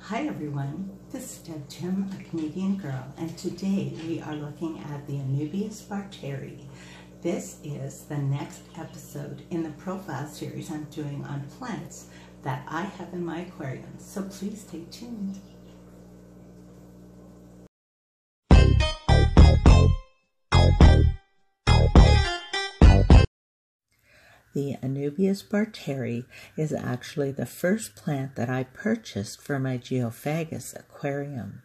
Hi everyone, this is Deb Tim, a Canadian girl, and today we are looking at the Anubias Barteri. This is the next episode in the profile series I'm doing on plants that I have in my aquarium, so please stay tuned. The Anubias Barteri is actually the first plant that I purchased for my Geophagus aquarium.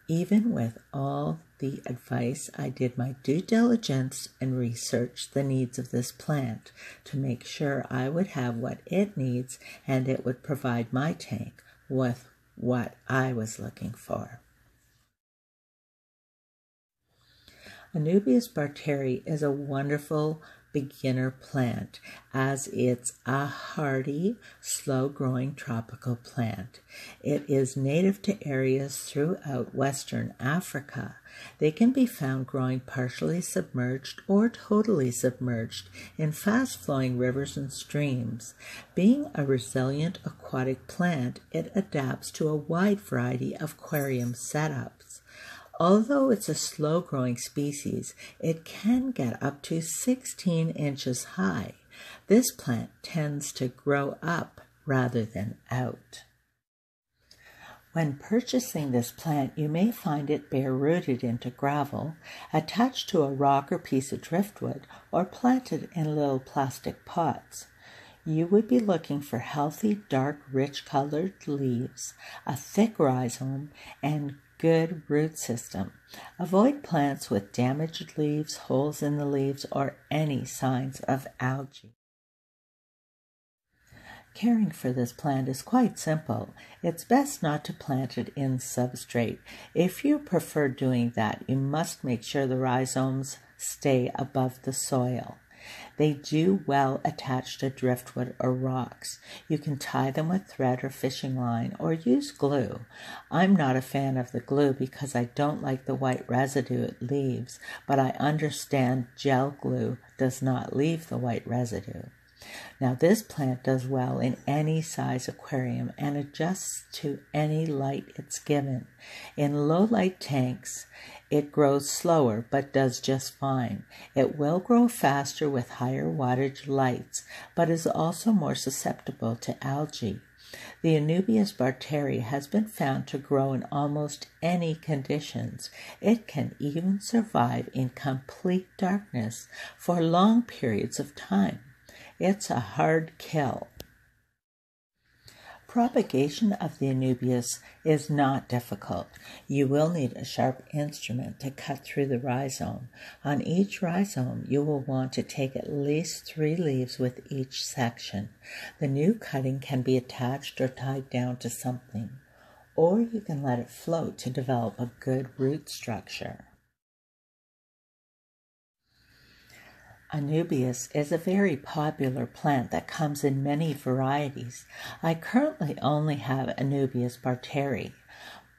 Even with all the advice, I did my due diligence and researched the needs of this plant to make sure I would have what it needs and it would provide my tank with what I was looking for. Anubias Barteri is a wonderful beginner plant as it's a hardy, slow-growing tropical plant. It is native to areas throughout Western Africa. They can be found growing partially submerged or totally submerged in fast-flowing rivers and streams. Being a resilient aquatic plant, it adapts to a wide variety of aquarium setups. Although it's a slow-growing species, it can get up to 16 inches high. This plant tends to grow up rather than out. When purchasing this plant, you may find it bare-rooted into gravel, attached to a rock or piece of driftwood, or planted in little plastic pots. You would be looking for healthy, dark, rich-colored leaves, a thick rhizome, and good root system. Avoid plants with damaged leaves, holes in the leaves, or any signs of algae. Caring for this plant is quite simple. It's best not to plant it in substrate. If you prefer doing that, you must make sure the rhizomes stay above the soil. They do well attached to driftwood or rocks. You can tie them with thread or fishing line or use glue. I'm not a fan of the glue because I don't like the white residue it leaves, but I understand gel glue does not leave the white residue. Now this plant does well in any size aquarium and adjusts to any light it's given. In low light tanks, it grows slower but does just fine. It will grow faster with higher wattage lights, but is also more susceptible to algae. The Anubias Barteri has been found to grow in almost any conditions. It can even survive in complete darkness for long periods of time. It's a hard kill. Propagation of the Anubias is not difficult. You will need a sharp instrument to cut through the rhizome. On each rhizome, you will want to take at least 3 leaves with each section. The new cutting can be attached or tied down to something, or you can let it float to develop a good root structure. Anubias is a very popular plant that comes in many varieties. I currently only have Anubias Barteri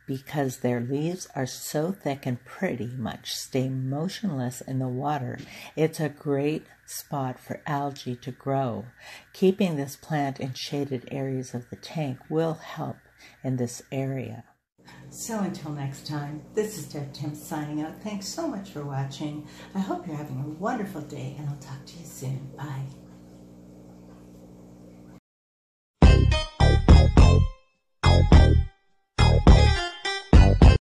because their leaves are so thick and pretty much stay motionless in the water. It's a great spot for algae to grow. Keeping this plant in shaded areas of the tank will help in this area. So until next time, this is Deb Tim signing out. Thanks so much for watching. I hope you're having a wonderful day, and I'll talk to you soon. Bye.